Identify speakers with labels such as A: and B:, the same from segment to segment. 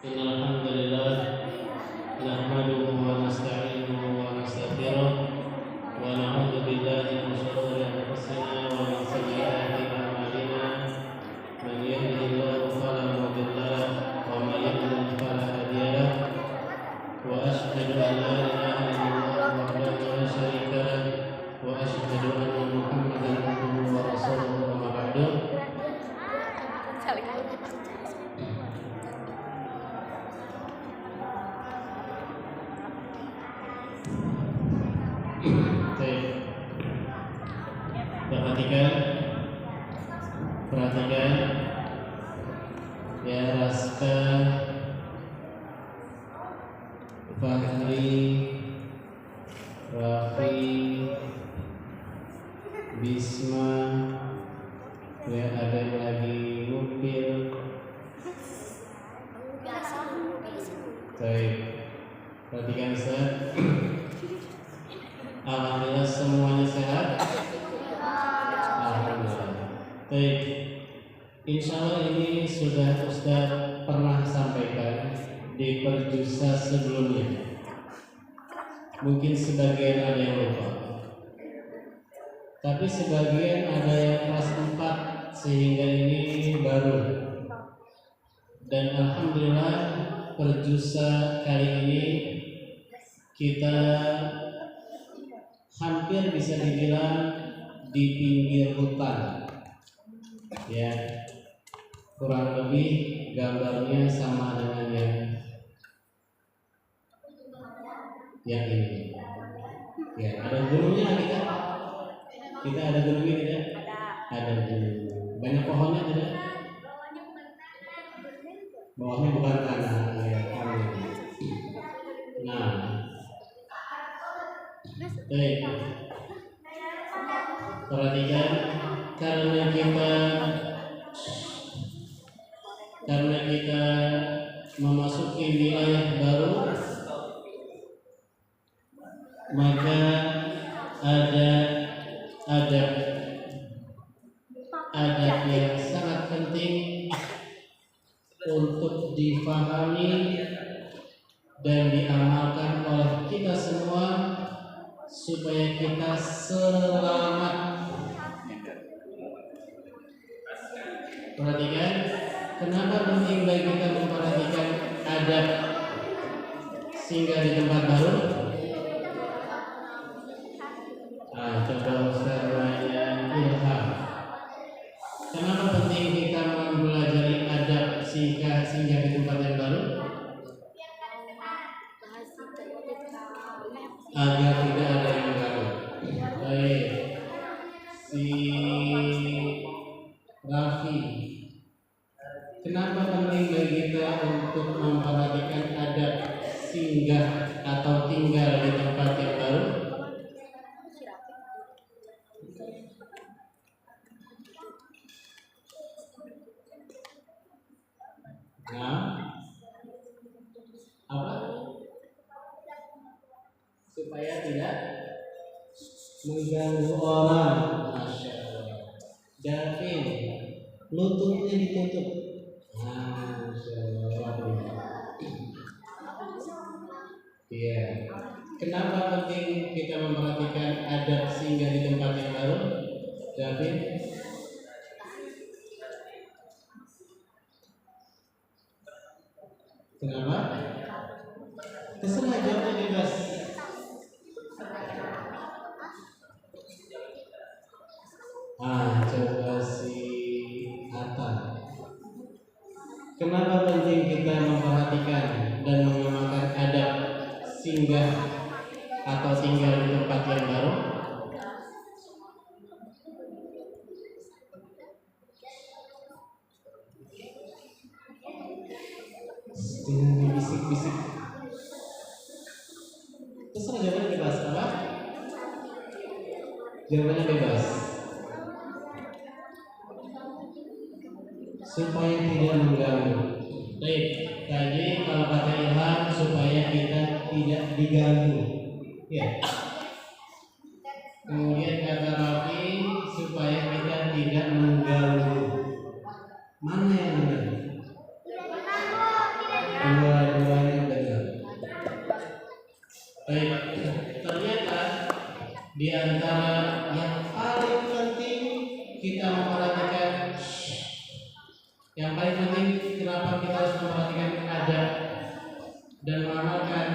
A: Innal hamdalillah nahmaduhu wa nasta'inuhu wa nastaghfiruh wa na'udzu billahi min shururi anfusina wa min sayyiati a'malina man yahdihillahu fala mudilla lahu wa man yudlil fala hadiya lahu wa asyhadu an la ilaha illallah wahdahu la syarika lahu wa asyhadu anna Muhammadan abduhu wa rasuluhu amma ba'du. Perhatikan ya Raska, Fahri, Rafi, Bisma, ya ada yang lagi ngupil. Baik, perhatikan Ustaz. Alhamdulillah semuanya sehat. Alhamdulillah. Baik, insya Allah ini sudah Ustaz pernah sampaikan di perjusa sebelumnya. Mungkin sebagian ada yang lupa, tapi sebagian ada yang kelas 4 sehingga ini baru. Dan alhamdulillah perjusa kali ini kita hampir bisa dibilang di pinggir hutan. Ya, kurang lebih gambarnya sama dengan yang ini. Ya, ada gunungnya kita. Kita ada gunungnya tidak? Ada gunung. Banyak pohonnya tidak? Bawahnya bukan tanah. Ya, nah, baik. Perhatikan, karena kita memasuki wilayah baru, maka ada adab yang sangat penting untuk difahami dan diamalkan oleh kita semua supaya kita selamat. Perhatikan, kenapa penting bagi kita memperhatikan adab singgah di tempat baru? Coba Ustaz Raya Ilham. Kenapa penting kita mempelajari adab singgah di tempat yang baru? Agar tidak ada yang mengganggu. Baik, si Rafi, kenapa penting bagi kita untuk memperhatikan adab singgah atau tinggal di tempat yang baru? Nah, apa? Supaya tidak mengganggu orang. Masya Allah. Davin, lututnya ditutup. Masya Allah. Iya. Kenapa penting kita memperhatikan adab singgah di tempat yang baru? Davin? Kenapa? Terserah, jawabnya bebas. Coba si Atta. Kenapa penting kita memperhatikan dan mengamalkan adab singgah atau tinggal di tempat yang baru? Dengan bisik-bisik. Terserah, jawabannya bebas. Apa? Jawabannya bebas. Supaya tidak mengganggu. Baik, tadi kalau kata Ilham supaya kita tidak diganggu. Ya. Kemudian kata Rafi supaya kita tidak mengganggu. Mana yang benar? Dua-duanya benar. Baik, ternyata di antara yang paling penting kita memperhatikan, yang paling penting kenapa kita harus memperhatikan adab dan mengamalkan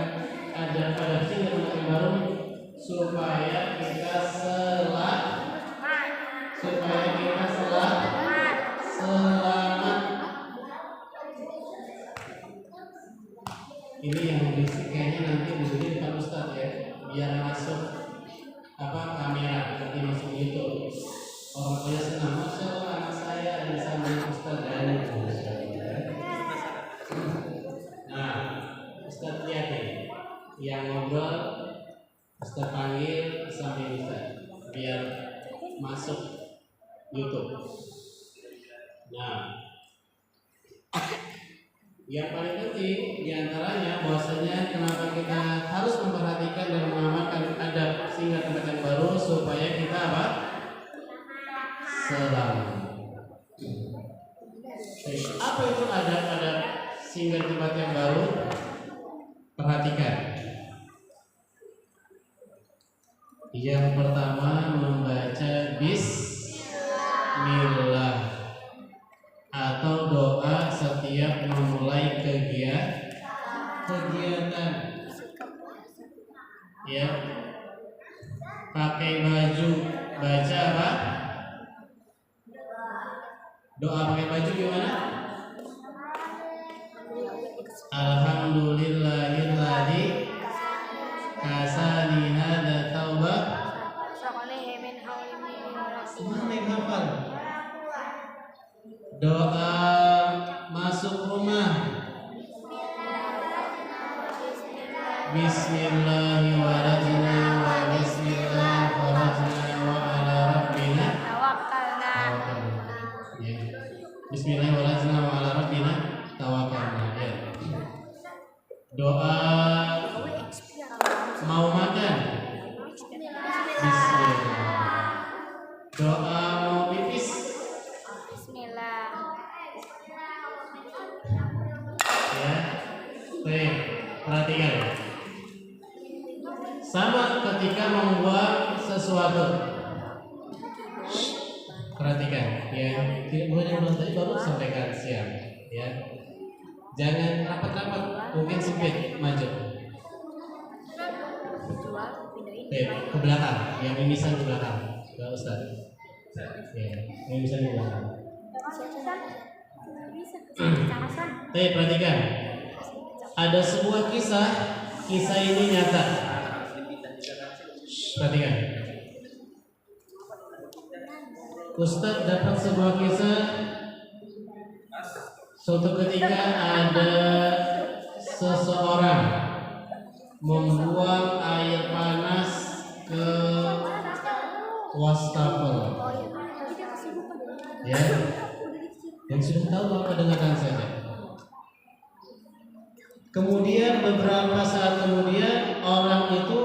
A: adab sehingga yang baru supaya kita selamat. Ini yang berisik kayaknya nanti dibeli depan Ustadz ya, biar masuk kamera nanti masuk YouTube. Orang tua senang, masya Allah anak saya ada di samping Ustadz dan nah, Ustadz lihat nih, yang ngobrol Ustadz panggil samping Ustadz biar masuk YouTube. Nah, yang paling penting diantaranya bahwasanya kenapa kita harus memperhatikan dan mengamalkan adab sehingga tempat yang baru supaya kita selamat. Apa itu adab-adab sehingga tempat yang baru? Perhatikan. Yang pertama membaca bismillah atau doa setiap memulai kegiatan. Ya. Pakai baju baca apa? Doa pakai baju gimana? Alhamdulillahilladzi kasani hada taubah. Mana yang hafal? Doa masuk rumah. Bismillahirrahmanirrahim. Wa bismillahirrahmanirrahim. Wa ala rabbina tawakkalna. Ya. Bismillahirrahmanirrahim. Wa ala rabbina tawakkalna. Ya. Doa mau makan. Bismillah. Doa mau pipis. Bismillah. Ya. Baik, perhatikan. Sama ketika membuang sesuatu. Perhatikan, ya. Tidak boleh yang tadi baru sampaikan siang, ya. Jangan rapat-rapat, mungkin sempit, maju. Ke belakang, yang mimisan ke belakang. Enggak Ustaz. Ya, mimisan ke belakang. Perhatikan. Ada sebuah kisah ini nyata. Perhatikan. Ustaz dapat sebuah kisah. Suatu ketika ada seseorang membuang air panas ke wastafel. Ya, yang sudah tahu apa dengarkan saja. Kemudian beberapa saat kemudian orang itu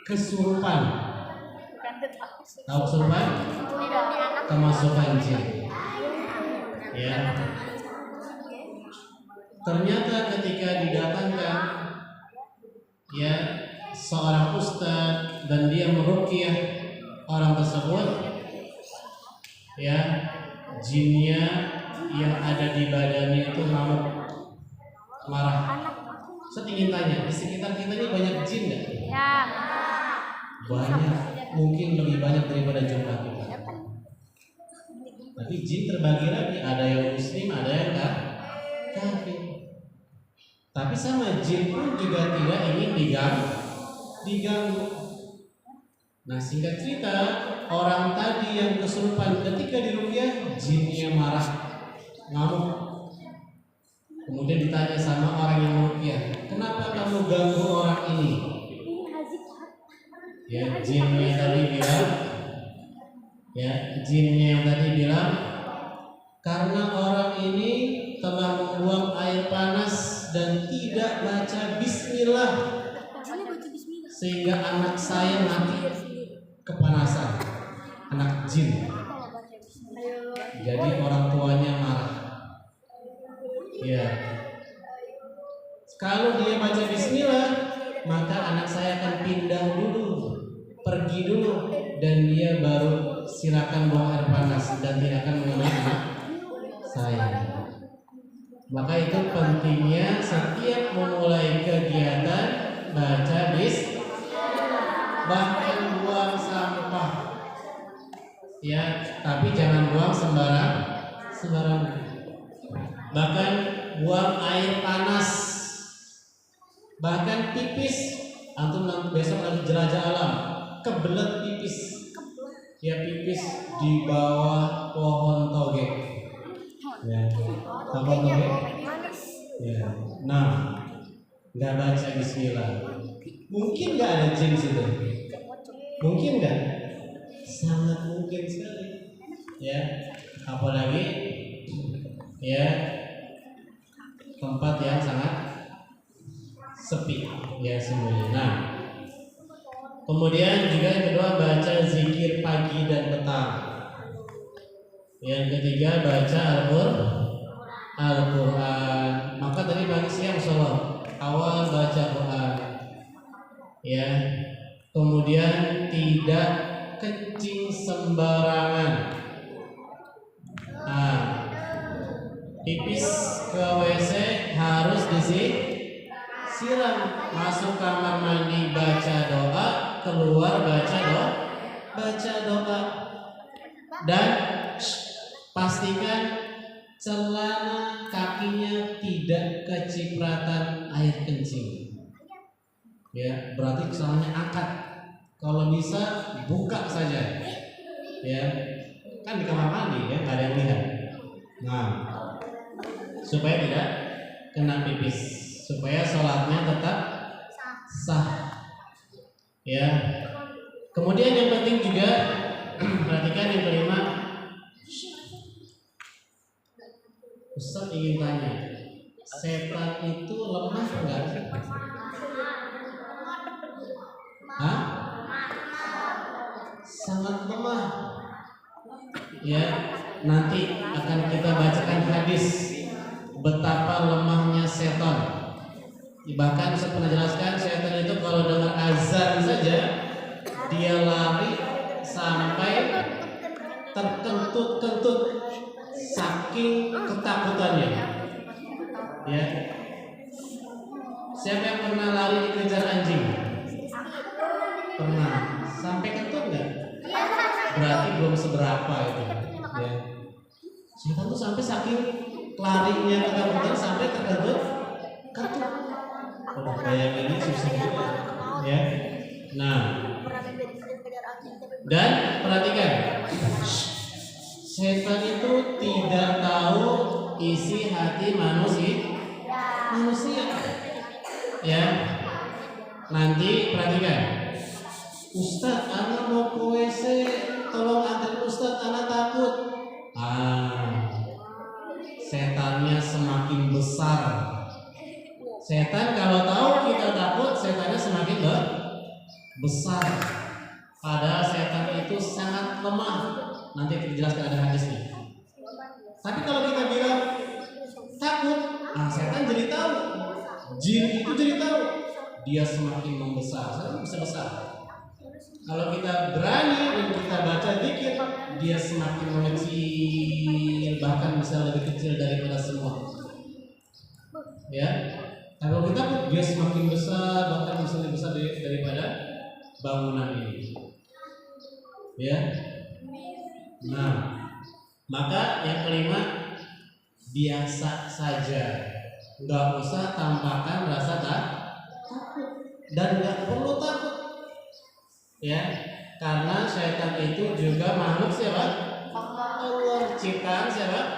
A: kesurupan. Tahu kesurupan? Kemasukan jin. Ya. Ternyata ketika didatangkan ya seorang ustaz dan dia meruqyah orang tersebut, ya jinnya yang ada di badannya itu ngamuk, marah. Saya ingin tanya, di sekitar kita ini banyak jin nggak? Ya. Banyak, mungkin lebih banyak daripada jumlah kita. Tapi jin terbagi lagi, ada yang muslim, ada yang kafir. Tapi sama jin pun juga tidak ingin diganggu. Nah, singkat cerita, orang tadi yang kesurupan ketika diruqyah, jinnya marah, ngamuk. Kemudian ditanya sama orang yang meruqyah, kenapa kamu ganggu orang ini? Ya, jinnya yang tadi bilang, karena orang ini telah membuang air panas dan tidak baca bismillah, sehingga anak saya mati kepanasan, anak jin. Jadi orang tuanya marah. Ya. Kalau dia baca bismillah, maka anak saya akan pindah dulu, pergi dulu, dan dia baru silakan buang air panas dan tidak akan mengenai anak saya. Maka itu pentingnya setiap memulai kegiatan baca bismillah, bahkan buang sampah. Ya, tapi jangan buang sembarang. Bahkan buang air panas, bahkan pipis. Antum besok lagi jelajah alam, kebelet pipis. Ya, pipis di bawah pohon toge. Ya, pohon toge. Ya, nah, nggak baca bismillah. Mungkin nggak ada jin situ? Mungkin nggak? Sangat mungkin sekali. Ya, apalagi ya tempat yang sangat sepi, ya semuanya. Nah, kemudian juga yang kedua baca zikir pagi dan petang. Yang ketiga baca Al-Quran. Maka tadi pagi siang sholat, awal baca Quran. Ya, kemudian tidak kencing sembarangan. Nah, pipis ke WC harus disiram. Masuk kamar mandi baca doa, keluar baca doa. Dan pastikan celana kakinya tidak kecipratan air kencing. Ya, berarti celananya angkat. Kalau bisa buka saja. Ya, kan di kamar mandi ya, nggak ada yang lihat. Nah, supaya tidak kena pipis, supaya sholatnya tetap sah. Ya. Kemudian yang penting juga perhatikan yang kelima. Ustaz ingin tanya, setan itu lemah enggak? Hah? Sangat lemah. Ya, nanti akan kita bacakan hadis betapa lemahnya setan. Bahkan saya pernah jelaskan, setan itu kalau dengar azan saja dia lari sampai terkentut-kentut saking ketakutannya. Ya. Siapa yang pernah lari dikejar anjing? Pernah. Sampai kentut nggak? Berarti belum seberapa itu. Ya. Setan tuh sampai saking larinya ketakutan sampai terkentut. Kalau bayanginnya susah juga. Ya. Nah. Dan perhatikan, setan itu tidak tahu isi hati manusia. Ya. Nanti perhatikan, Ustadz, anak mau ke WC, tolong antar Ustadz, anak takut. Setannya semakin besar. Setan kalau tahu kita takut, setannya semakin besar. Padahal setan itu sangat lemah. Nanti dijelaskan ada hadisnya. Tapi kalau kita bilang takut, setan jadi tahu. Jin itu jadi tahu. Dia semakin membesar, setan bisa besar. Kalau kita berani untuk kita baca zikir, dia semakin mengecil, bahkan bisa lebih kecil daripada semua. Ya, kalau kita dia semakin besar, bahkan bisa lebih besar daripada bangunan ini. Ya. Nah, maka yang kelima, biasa saja, nggak usah tampakkan rasa takut dan nggak perlu takut. Ya, karena syaitan itu juga makhluk siapa? Allah. Ciptaan siapa?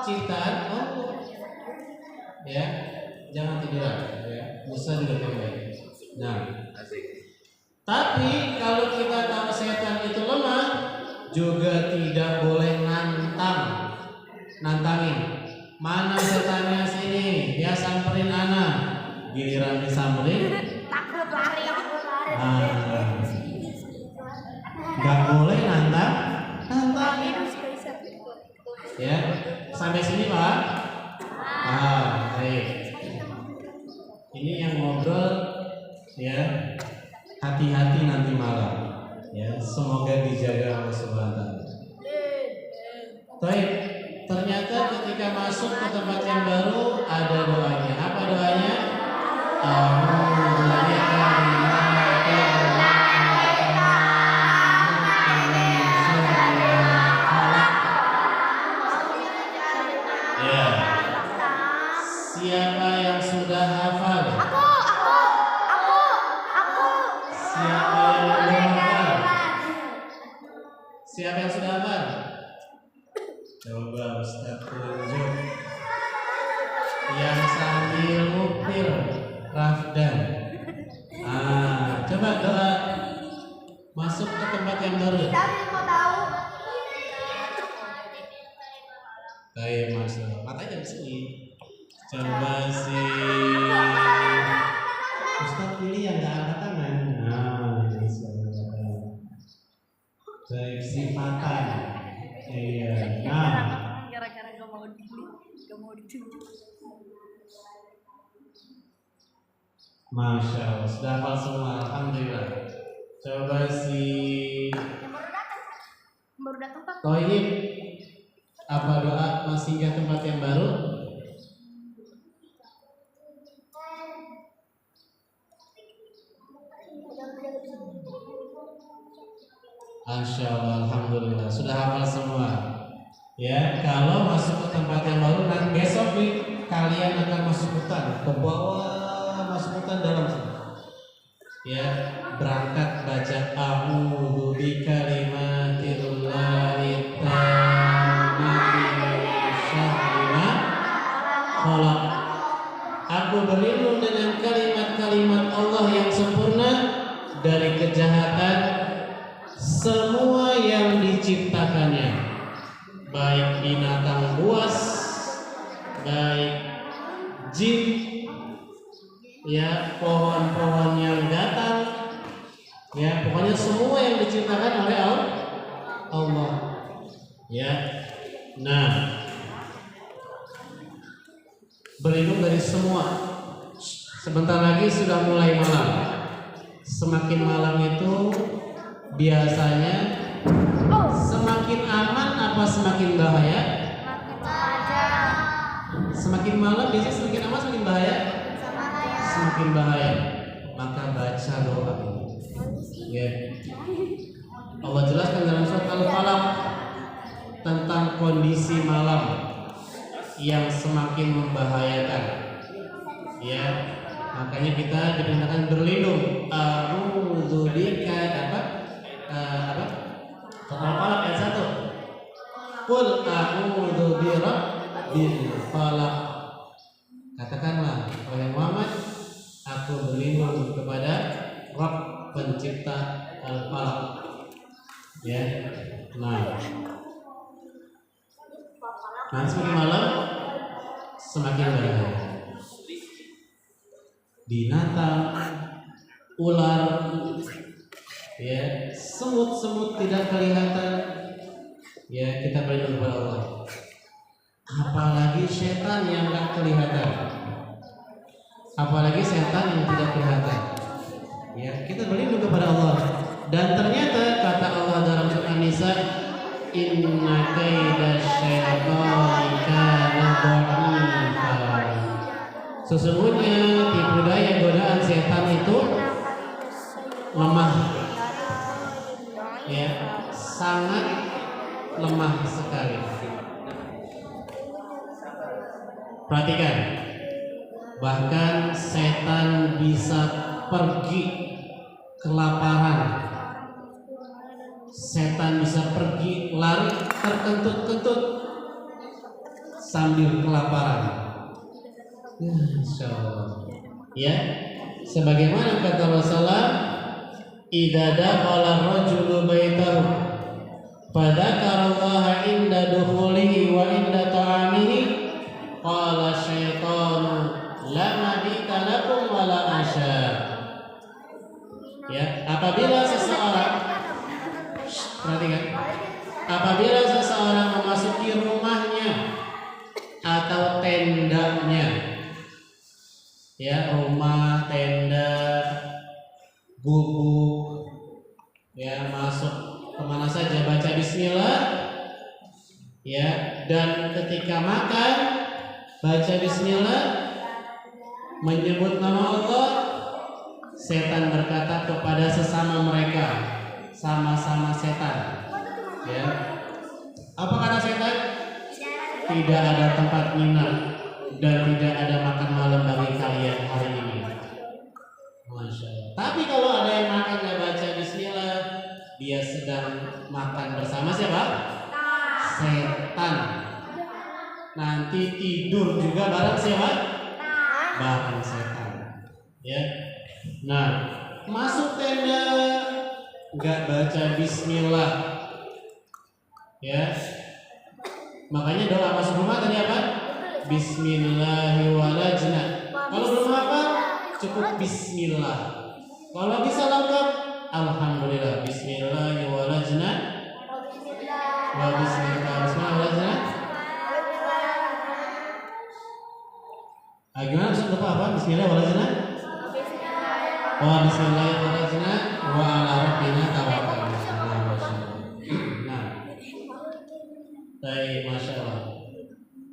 A: Ciptaan Allah. Ya, jangan tiduran. Ya, Musa juga baik. Nah, tapi kalau kita tahu setan itu lemah, juga tidak boleh nantangin. Mana setannya sini? Dia samperin anak. Giliran disamperin, takut lari. Gak boleh nantangin. Ya, sampai sini Pak. Baik.
B: Ini yang ngobrol ya, hati-hati nanti malam. Ya, semoga dijaga Allah Subhanahu wa taala. Baik, ternyata ketika masuk ke tempat yang baru ada doanya. Apa doanya? Ya. Siapa yang sudah hafal?
C: Aku.
B: Siapa yang belum hafal? Siapa yang sudah hafal? Coba Ustaz tunjuk. Yang sambil ngupil, Rafdan. Coba doa masuk ke tempat yang baru.
C: Mau tahu?
B: Kayak Mas, matanya di sini. Coba sih. Ustaz pilih yang nggak angkat tangan. Ini baik sifatan. Iya.
C: Gara-gara gak mau ditunjuk.
B: Masya Allah, sudah hafal semua. Alhamdulillah. Coba si
C: Baru datang Pak.
B: Toyib, apa doa masih ke tempat yang baru? Masya Allah, alhamdulillah sudah hafal semua. Ya, kalau masuk ke tempat yang baru nanti besok nih kalian akan masuk hutan, ke bawah masuk hutan dalam sana. Ya, berangkat baca a'udzu bikalimatillahi tammati min syarri ma khalaq. Aku berlindung dengan kalimat-kalimat Allah yang sempurna dari kejahatan semua yang diciptakannya, baik binatang buas, baik jin, ya pohon-pohon yang datang, ya pokoknya semua yang diciptakan oleh Allah. Ya, nah berlindung dari semua. Sebentar lagi sudah mulai malam. Semakin malam itu biasanya semakin aman apa semakin bahaya? Semakin malam biasanya semakin aman semakin bahaya? Semakin bahaya. Maka baca doa ini. Ya. Allah jelaskan dalam surat Al-Falaq tentang kondisi malam yang semakin membahayakan. Ya. Makanya kita diperintahkan berlindung. A'udzu bika Al-Falaq ayat 1. Qul a'udzu birabbil falaq. Katakanlah oleh Muhammad, aku berlindung kepada Rabb pencipta Al-Falaq. Ya. Nah, semakin malam semakin bahaya. Binatang, ular, ya, semut-semut tidak kelihatan. Ya, kita berlindung kepada Allah. Apalagi setan yang tidak kelihatan. Apalagi setan yang tidak kelihatan. Ya, kita berlindung kepada Allah. Dan ternyata kata Allah dalam surat An-Nisa, inna kaida syaitani kana dha'ifa. Sesungguhnya tipu daya godaan setan itu lemah. Ya, sangat lemah sekali. Perhatikan, bahkan setan bisa pergi kelaparan. Setan bisa pergi lari terkentut-kentut sambil kelaparan. Insya Allah. Ya, sebagaimana kata Rasulullah, idza dakhala rajulu baitahu fadzakarallaha inda dukhulihi wa inda ta'amihi qala syaitanu la mabita lakum wa la asya. Ya, apabila seseorang, perhatikan, apabila seseorang memasuki rumahnya atau tendanya, ya, rumah, tenda, gubuk, ya, masuk kemana saja baca bismillah, ya, dan ketika makan baca bismillah, menyebut nama Allah. Setan berkata kepada sesama mereka, sama-sama setan, ya, apa kata setan? Tidak ada tempat nginap dan tidak ada makan malam bagi kalian hari ini. Masya Allah. Tapi kalau ada yang makan dan baca bismillah, dia sedang makan bersama siapa? Setan. Nanti tidur juga bareng siapa? Bareng setan. Ya. Nah, masuk tenda nggak baca bismillah, ya. Makanya doa masuk rumah tadi apa? Bismillahirrahmanirrahim. Kalau belum hafal, cukup bismillah. Kalau bisa lengkap, alhamdulillah. Bismillahirrahmanirrahim. Wa bismillahirrahmanirrahim. Gimana Ustaz lupa apa? Bismillahirrahmanirrahim. Wa bismillahirrahmanirrahim. Wa ala rabbina tawakkalna. Nah, baik, masya Allah.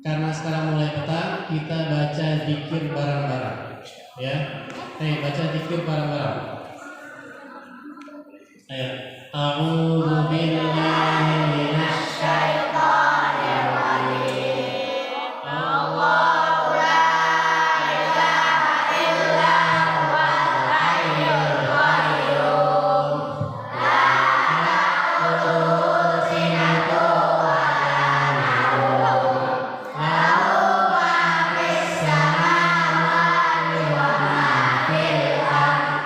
B: Karena sekarang mulai petang, kita baca dzikir bareng-bareng, ya. Baca dzikir bareng-bareng. Ayo. A'udzu billahi minasy syaithanir rajim. Allahu la ilaha illa huwal hayyul qayyum. La ta'khudhuhu sinatun wa la nawm. Lahu ma fis samawati wa ma fil ardh.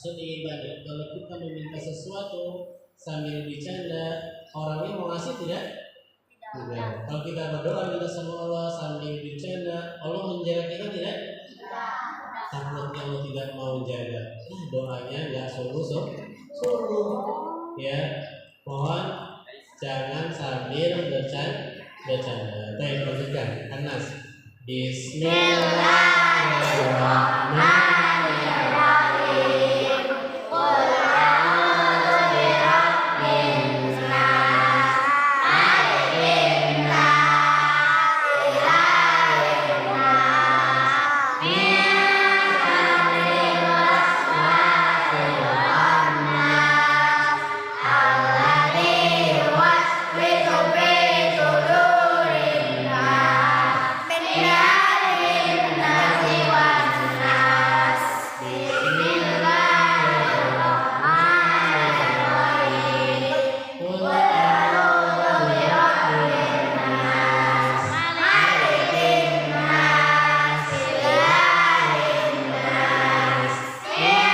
B: maksud ibadah. Kalau kita meminta sesuatu sambil bercanda, orangnya mau ngasih tidak? Tidak. Kalau kita berdoa minta sama Allah sambil bercanda, Allah menjaga kita tidak? Takutnya Allah tidak mau menjaga. Doanya nggak sungguh. Ya, mohon jangan sambil bercanda. Baik, lanjutkan. Anas. Bismillahirrahmanirrahim. Qul a'udzu birabbin nas, malikin nas, ilahin nas, min syarril waswasil khannas, alladzi yuwaswisu fi sudurin nas, min syarrin nasi wan nas. Bismillahirrahmanirrahim. Qul a'udzu birabbin nas, malikin nas, ilahin nas, min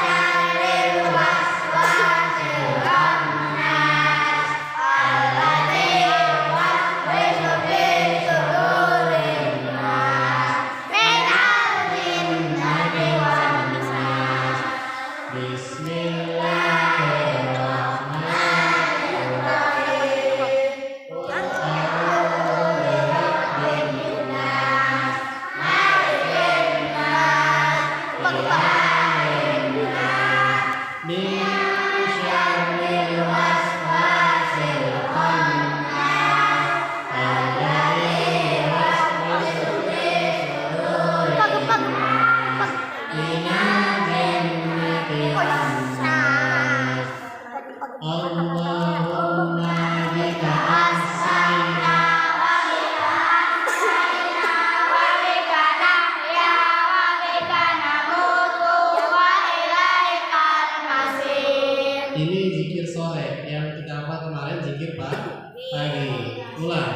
B: syarril waswasil khannas, alladzi yuwaswisu fi sudurin nas, min syarrin nasi wan nas. Bismillahirrahmanirrahim. Qul a'udzu birabbin nas, malikin nas, ilahin nas, min syarril waswasil khannas, alladzi yuwaswisu fi sudurin nas, minal jinnati wan nas. Allahumma bika amsayna wa bika amsayna wa bika nahya wa bika namutu wa ilaikal masir. Ini zikir sore yang kita hafal kemarin, zikir pagi. Ulang,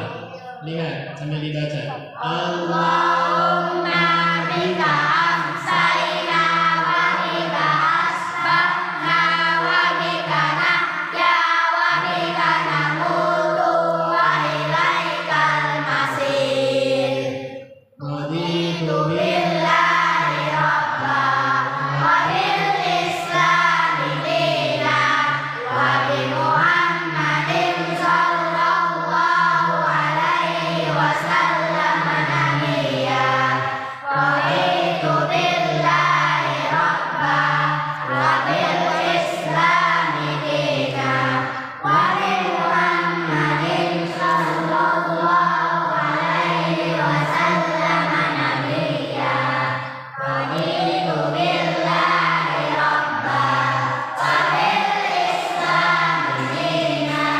B: lihat sambil dibaca. Allahumma bika amsayna wa bika asbahna wa bika nahya wa bika namutu wa ilaikal masir. Raditu billahi rabba wa bil islami dina wa bi Muhammadin sallallahu alaihi wasallam nabiyya. Raditu billahi rabba wa bil islami dina wa bi Muhammadin sallallahu alaihi wasallam nabiyya. Raditu billahi rabba wa bil islami dina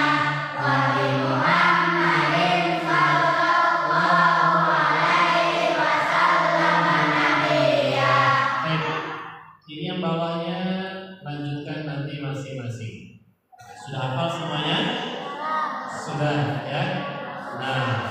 B: wa bi Muhammadin sallallahu alaihi wasallam nabiyya. Ini yang bawahnya lanjutkan nanti masing-masing. Sudah hafal semuanya? Sudah ya? Nah,